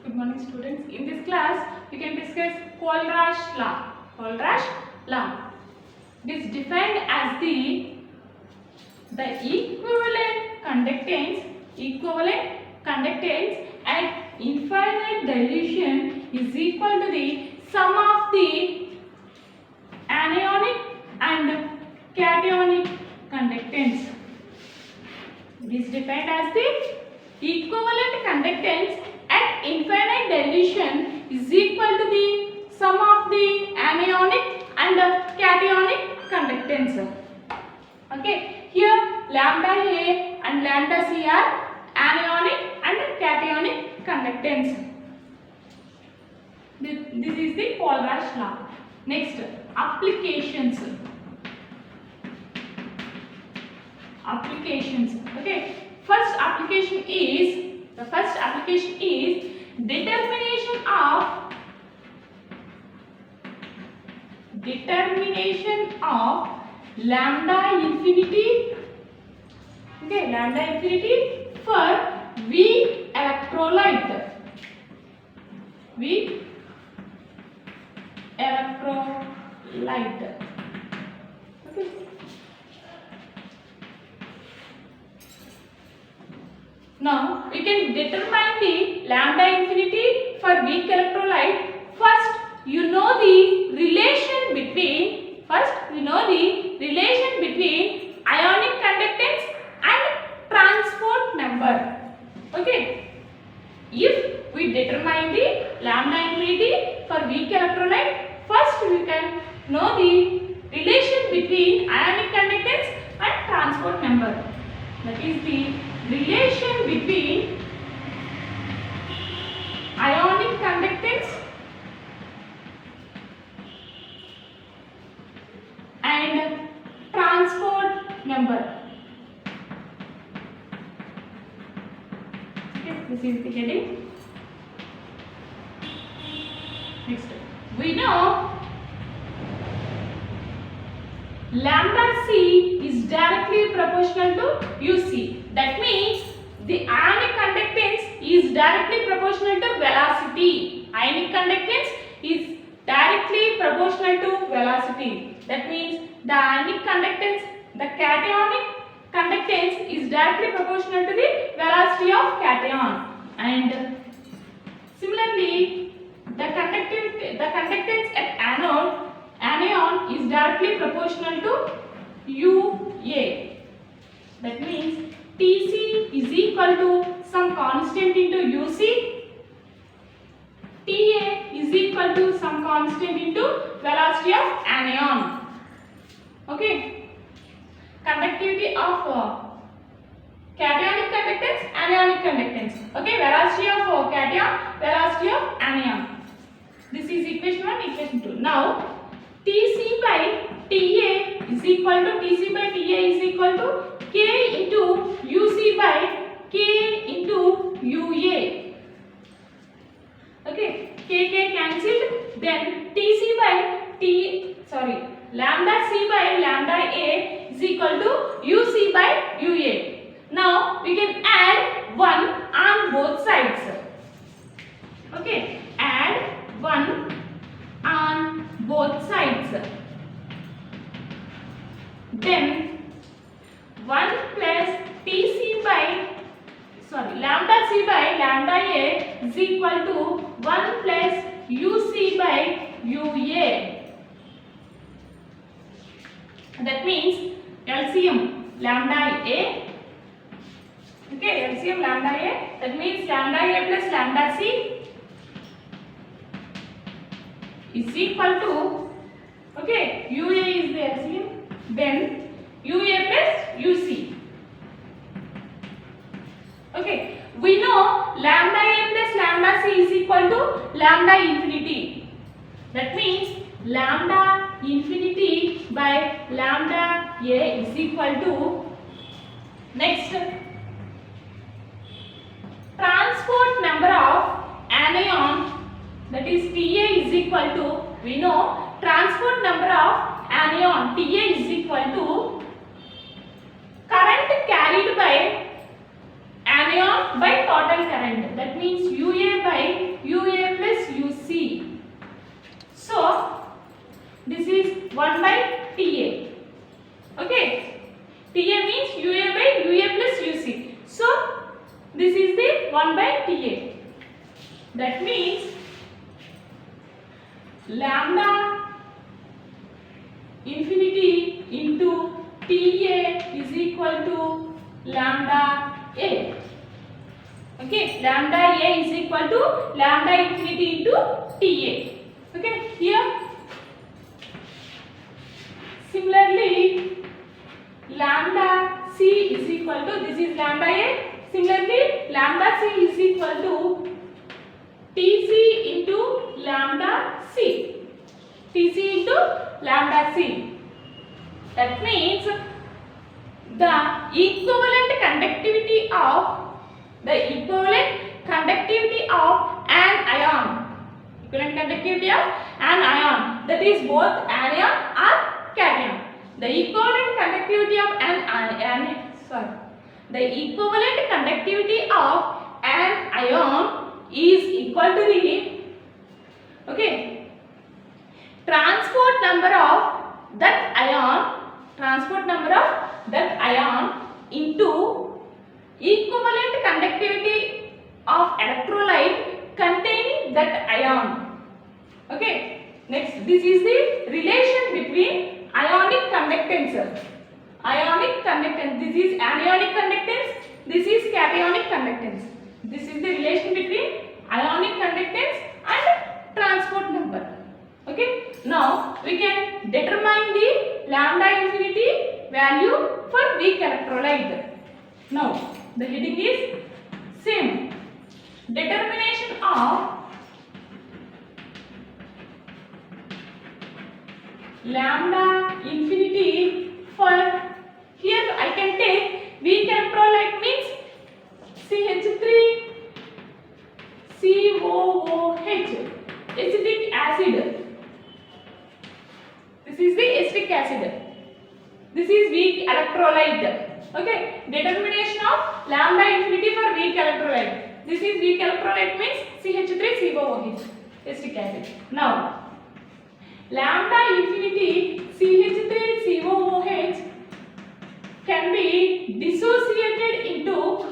Good morning, students. In this class, we can discuss Kohlrausch law. Kohlrausch law. It is defined as the equivalent conductance at infinite dilution is equal to the sum of the anionic and cationic conductance. It is defined as the equivalent conductance at infinite dilution is equal to the sum of the anionic and cationic conductance. Okay, here lambda A and lambda C are anionic and cationic conductance. This is the Kohlrausch law. Next, applications. Okay, first application is determination of lambda infinity. Okay, lambda infinity for weak electrolyte. Okay. Now we can determine the lambda infinity for weak electrolyte. First, you know the relation between ionic conductance and transport number. Okay. If we determine the lambda infinity for weak electrolyte, first we can know the relation between ionic conductance and transport number. That is the relation between ionic conductance and transport number. Okay, this is the heading. Next, we know lambda C is directly proportional to UC. That means the ionic conductance is directly proportional to velocity. Ionic conductance is directly proportional to velocity. That means the ionic conductance, the cationic conductance is directly proportional to the velocity of cation. And similarly, the conductance at anion is directly proportional to UA. That means Tc is equal to some constant into UC. Ta is equal to some constant into velocity of anion. Okay. Conductivity of cationic conductance, anionic conductance. Okay. Velocity of cation, velocity of anion. This is equation 1, equation 2. Now, Tc by Ta is equal to K into Uc by K into Ua. Okay, K cancelled. Then lambda C by lambda A is equal to Uc by Ua. Now we can add 1 on both sides. Okay, add 1 on both sides. Then 1 plus lambda C by lambda A is equal to 1 plus UC by UA. That means LCM lambda A. Okay, LCM lambda A. That means lambda A plus lambda C is equal to, okay, UA is the LCM. Then UA plus UC. Okay, we know lambda A plus lambda C is equal to lambda infinity. That means lambda infinity by lambda A is equal to, next, transport number of anion, that is Ta is equal to, we know transport number of anion Ta is equal to current carried by anion by total current. That means UA by That means lambda infinity into TA is equal to lambda A. Okay, lambda A is equal to lambda infinity into TA. Okay, here similarly lambda C is equal to, this is lambda A, similarly lambda C is equal to TC into lambda C. TC into lambda C. That means the equivalent conductivity of an ion, that is both anion or cation. The equivalent conductivity of an ion is equal to the transport number of that ion into equivalent conductivity of electrolyte containing that ion. Okay, next, this is the relation between ionic conductance. This is anionic conductance, this is cationic conductance. This is the relation between ionic conductance and transport number. Okay, now we can determine the lambda infinity value for weak electrolyte. Now the heading is same. Determination of lambda infinity for, here I can take weak electrolyte means CH3COOH, acetic acid. This is the acetic acid. This is weak electrolyte. Okay, determination of lambda infinity for weak electrolyte. This is weak electrolyte means CH3COOH, acetic acid. Now, lambda infinity CH3COOH can be dissociated into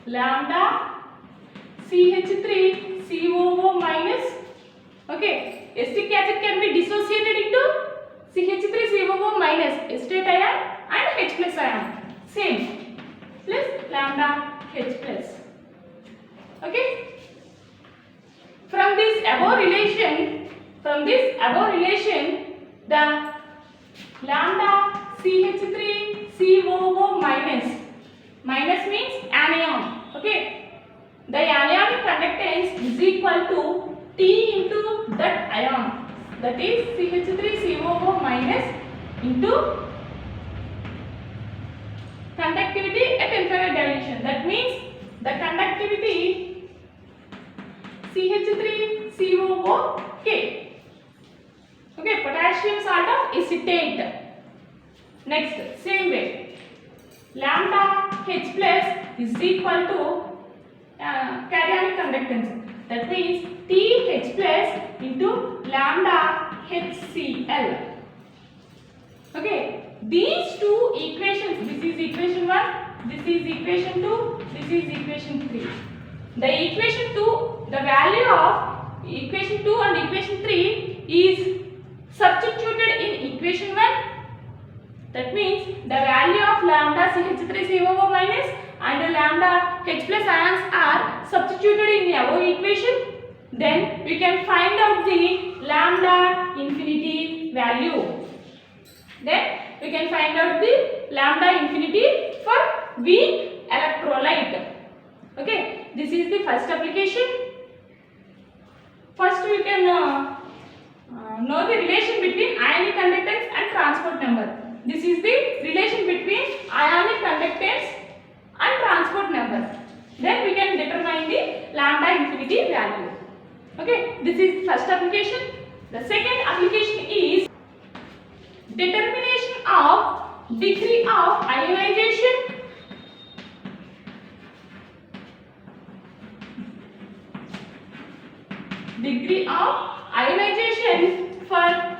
lambda CH3COO minus. Okay, acetic acid can be dissociated into CH3COO minus acetate ion and H plus ion. Same, plus lambda H plus. Okay. From this above relation, the lambda CH3COO minus means anion. Okay, the anionic conductance is equal to T into that ion, that is CH3COO minus into conductivity at infinite dilution. That means the conductivity CH3COOK. Okay, potassium salt of acetate. Next, same way, lambda H plus is equal to cationic conductance. That means TH plus into lambda HCl. Okay, these two equations, this is equation 1, this is equation 2, this is equation 3. The equation 2, the value of equation 2 and equation 3 is substituted in equation 1. That means the value of lambda CH3COO minus and lambda H plus ions are substituted in the above equation. Then we can find out the lambda infinity value. Then we can find out the lambda infinity for weak electrolyte. Okay, this is the first application. First we can know the relation between ionic conductance and transport number. This is the relation between ionic conductance and transport number. Then we can determine the lambda infinity value. Okay, this is the first application. The second application is determination of degree of ionization. Degree of ionization for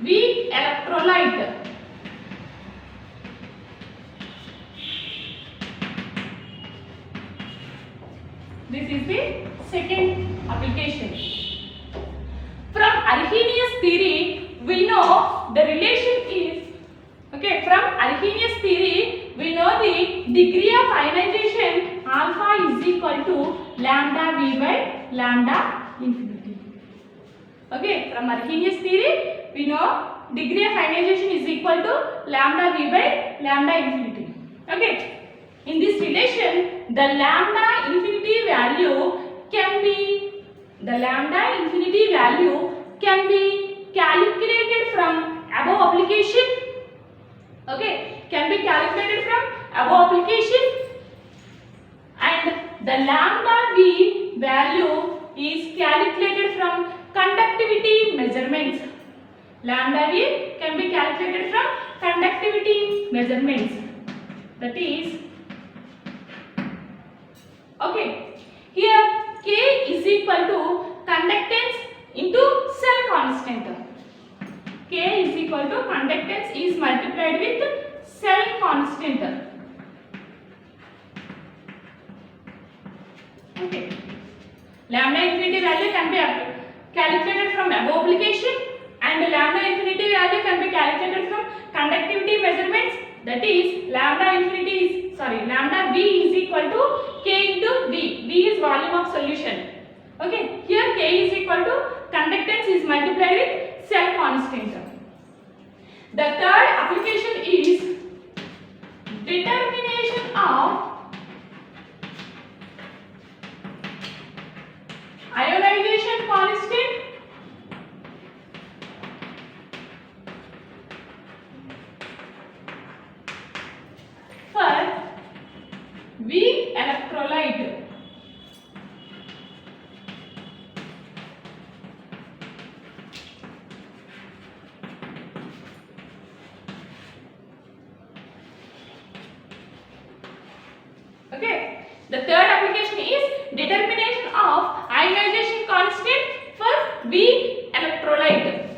weak electrolyte. This is the second application. From Arrhenius theory, we know the relation is, okay, from Arrhenius theory, we know the degree of ionization alpha is equal to lambda V by lambda infinity. Okay, from Arrhenius theory, we know degree of ionization is equal to lambda V by lambda infinity. Okay, in this relation, the lambda infinity value can be calculated from above application. Okay, can be calculated from above application, and the lambda V value is calculated from conductivity measurements. Lambda V can be calculated from conductivity measurements. That is, okay, here K is equal to conductance into cell constant. K is equal to conductance is multiplied with cell constant. Okay, lambda infinity value can be calculated from above application, and lambda infinity value can be calculated from conductivity measurements. That is, lambda V is equal to K into V. V is volume of solution. Okay, here K is equal to conductance is multiplied with cell constant. The third application is determination of ionization constant for V electrolyte. Okay, the third application is determination of ionization constant for V electrolyte.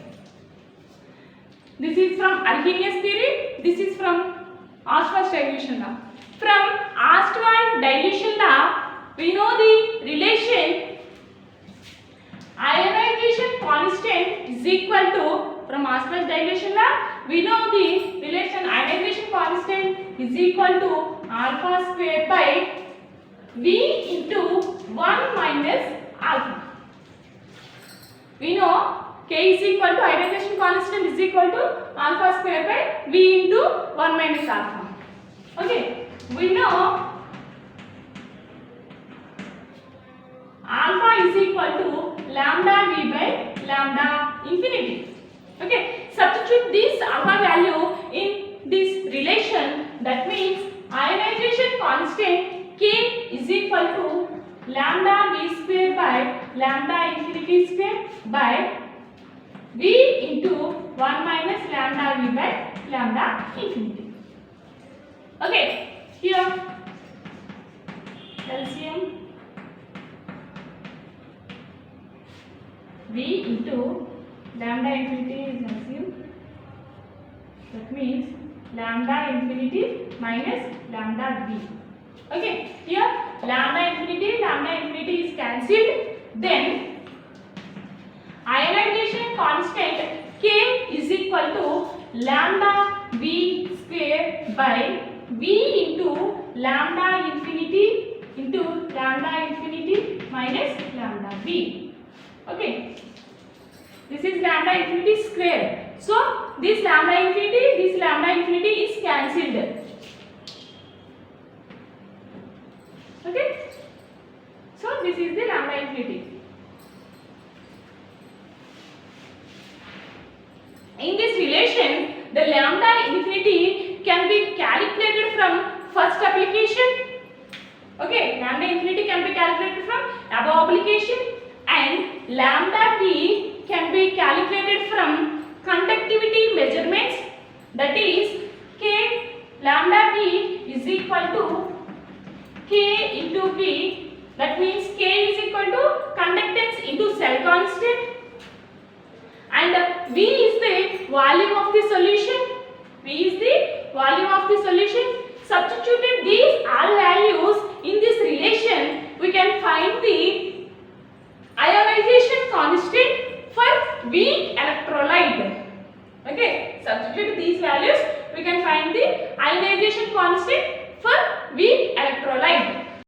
This is from Arrhenius theory. This is from Ostwald dilution law. From Ostwald dilution law, we know the relation ionization constant is equal to, from Ostwald dilution law, we know the relation ionization constant is equal to alpha square by V into 1 minus alpha. We know K is equal to ionization constant is equal to alpha square by V into 1 minus alpha. Okay, we know alpha is equal to lambda V by lambda infinity. Okay, substitute this alpha value in this relation. That means ionization constant K is equal to lambda V square by lambda infinity square by V into 1 minus lambda V by lambda infinity. Okay, here LCM V into lambda infinity is LCM. That means lambda infinity minus lambda V. Okay, here lambda infinity is cancelled. Then ionization constant K is equal to lambda V square by V into lambda infinity minus lambda V. Okay, this is lambda infinity square. So this lambda infinity is cancelled. Okay, so this is the lambda infinity. In this relation, the lambda infinity can be calculated from first application. Okay, lambda infinity can be calculated from above application, and lambda V can be calculated from conductivity measurements. That is, lambda V is equal to K into V. That means K is equal to conductance into cell constant, and V is the volume of the solution. Substituted these all values in this relation, we can find Subject to these values, we can find the ionization constant for weak electrolyte.